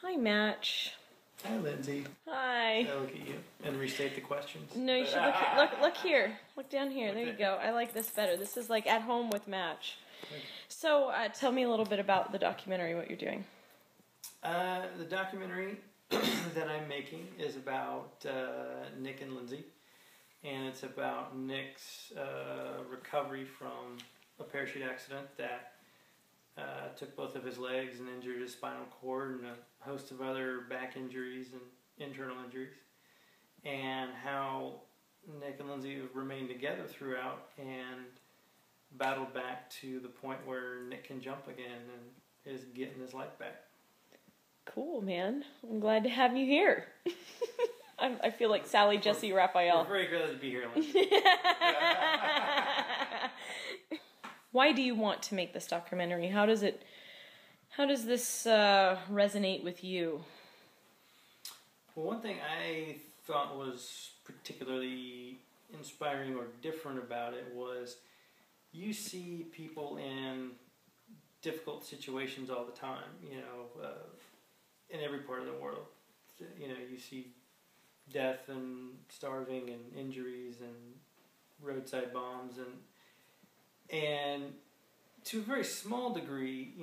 Hi, Match. Hi, Lindsay. Hi. I look at you and restate the questions. No, you should look here. Look down here. There you go. I like this better. This is like at home with Match. So, tell me a little bit about the documentary, what you're doing. The documentary that I'm making is about Nick and Lindsay, and it's about Nick's recovery from a parachute accident that took both of his legs and injured his spinal cord and a host of other back injuries and internal injuries, and how Nick and Lindsay have remained together throughout and battled back to the point where Nick can jump again and is getting his life back. Cool, man. I'm glad to have you here. I feel like Sally Jesse Raphael. We're very glad to be here, Lindsay. Why do you want to make this documentary? How does this resonate with you? Well, one thing I thought was particularly inspiring or different about it was you see people in difficult situations all the time, in every part of the world. You see death and starving and injuries and roadside bombs and to a very small degree,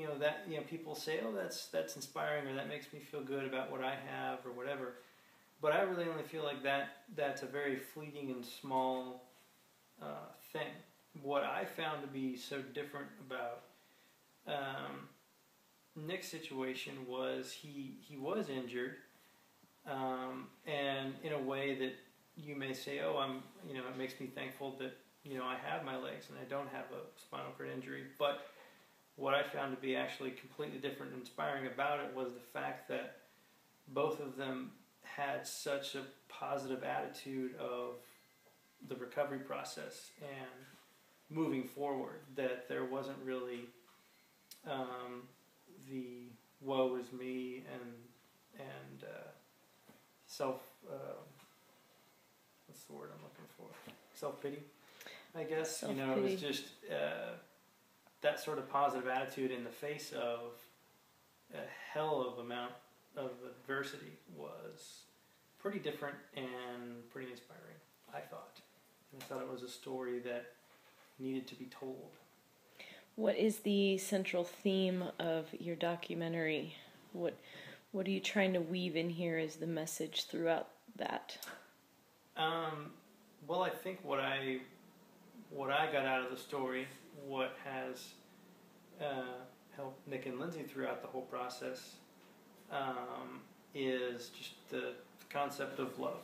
people say, "Oh, that's inspiring," or "That makes me feel good about what I have," or whatever. But I really only feel like that's a very fleeting and small thing. What I found to be so different about Nick's situation was he was injured, and in a way that you may say, "Oh, it makes me thankful that I have my legs and I don't have a spinal cord injury." But what I found to be actually completely different and inspiring about it was the fact that both of them had such a positive attitude of the recovery process and moving forward that there wasn't really the woe is me and self what's the word I'm looking for? Self-pity, I guess. It was just that sort of positive attitude in the face of a hell of amount of adversity was pretty different and pretty inspiring, I thought. And I thought it was a story that needed to be told. What is the central theme of your documentary? What are you trying to weave in here as the message throughout that? Well, I think what I got out of the story, what has helped Nick and Lindsay throughout the whole process, is just the concept of love.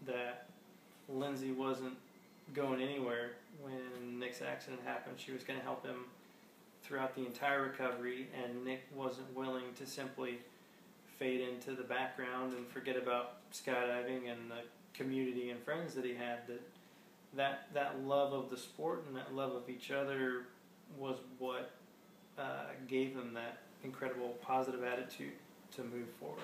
That Lindsay wasn't going anywhere when Nick's accident happened. She was going to help him throughout the entire recovery, and Nick wasn't willing to simply fade into the background and forget about skydiving and the community and friends that he had. That love of the sport and that love of each other was what gave them that incredible positive attitude to move forward.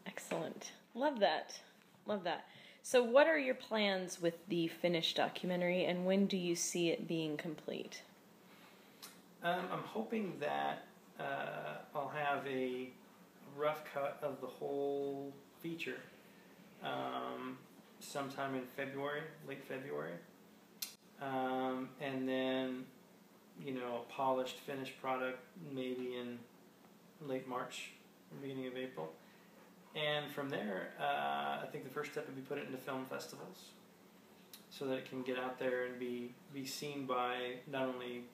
Excellent. Love that. Love that. So what are your plans with the finished documentary, and when do you see it being complete? I'm hoping that I'll have a rough cut of the whole feature sometime in February, late February. And then, a polished, finished product maybe in late March, beginning of April. And from there, I think the first step would be put it into film festivals so that it can get out there and be seen by not only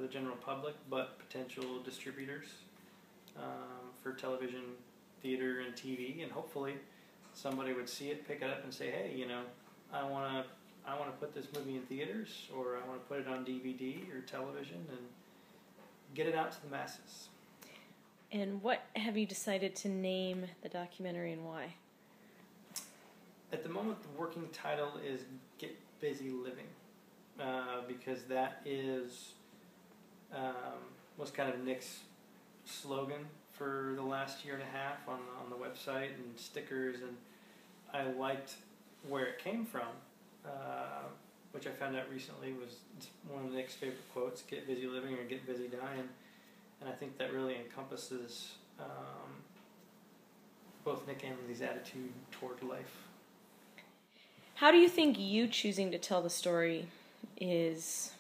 the general public, but potential distributors for television, theater, and TV. And hopefully somebody would see it, pick it up, and say, "Hey, I want to put this movie in theaters, or I want to put it on DVD or television and get it out to the masses." And what have you decided to name the documentary, and why? At the moment, the working title is "Get Busy Living," because that was kind of Nick's slogan for the last year and a half on the website and stickers, and I liked where it came from, which I found out recently was one of Nick's favorite quotes: "Get busy living or get busy dying." And I think that really encompasses both Nick and Lindsay's attitude toward life. How do you think you choosing to tell the story is...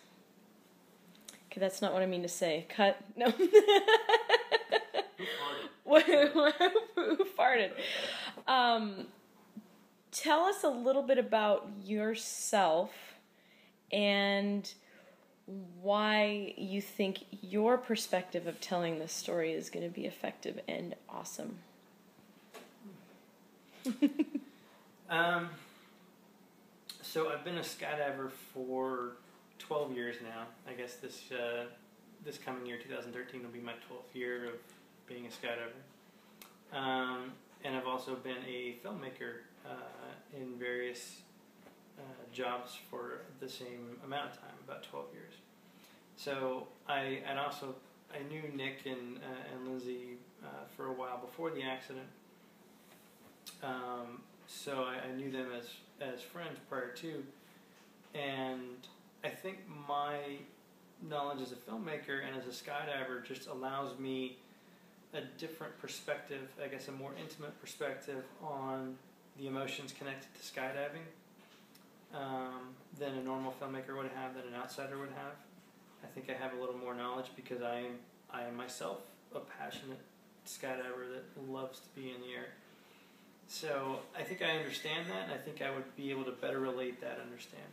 Okay, that's not what I mean to say. Cut. No. Who Who farted? Tell us a little bit about yourself and why you think your perspective of telling this story is going to be effective and awesome. So I've been a skydiver for 12 years now. I guess this coming year, 2013, will be my 12th year of being a skydiver. And I've also been a filmmaker in various jobs for the same amount of time, about 12 years. So I knew Nick and Lindsay for a while before the accident. So I knew them as friends prior to, and I think my knowledge as a filmmaker and as a skydiver just allows me a different perspective, I guess a more intimate perspective on the emotions connected to skydiving than a normal filmmaker would have, than an outsider would have. I think I have a little more knowledge because I am myself a passionate skydiver that loves to be in the air. So I think I understand that, and I think I would be able to better relate that understanding.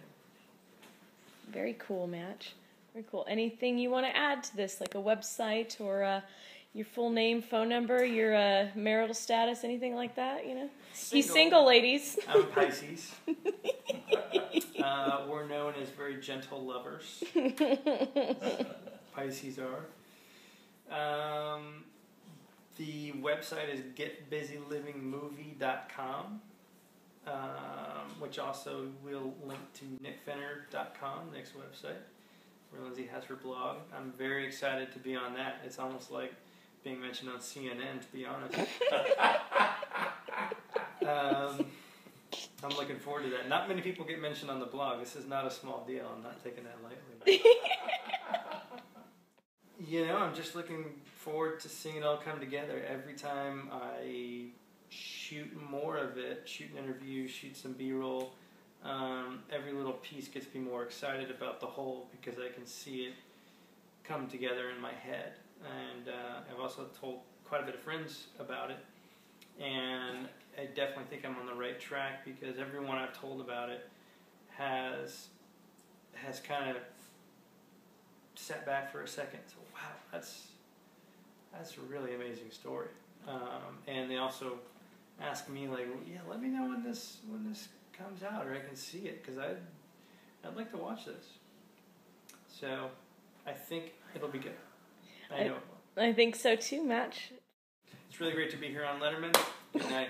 Very cool, Match. Very cool. Anything you want to add to this, like a website or your full name, phone number, your marital status, anything like that? You know, he's single, ladies. I'm Pisces. We're known as very gentle lovers. Pisces are. The website is getbusylivingmovie.com, which also will link to nickfener.com, Nick's website, where Lindsay has her blog. I'm very excited to be on that. It's almost like being mentioned on CNN, to be honest. I'm looking forward to that. Not many people get mentioned on the blog. This is not a small deal. I'm not taking that lightly. You know, I'm just looking forward to seeing it all come together. Every time I shoot more of it, shoot an interview, shoot some B-roll, every little piece gets me more excited about the whole because I can see it come together in my head. And I've also told quite a bit of friends about it. And I definitely think I'm on the right track because everyone I've told about it has kind of sat back for a second. So wow, that's a really amazing story. And they also ask me like, well, yeah, let me know when this comes out or I can see it because I'd like to watch this. So I think it'll be good. I know it will. I think so too, Match. It's really great to be here on Letterman. Good night.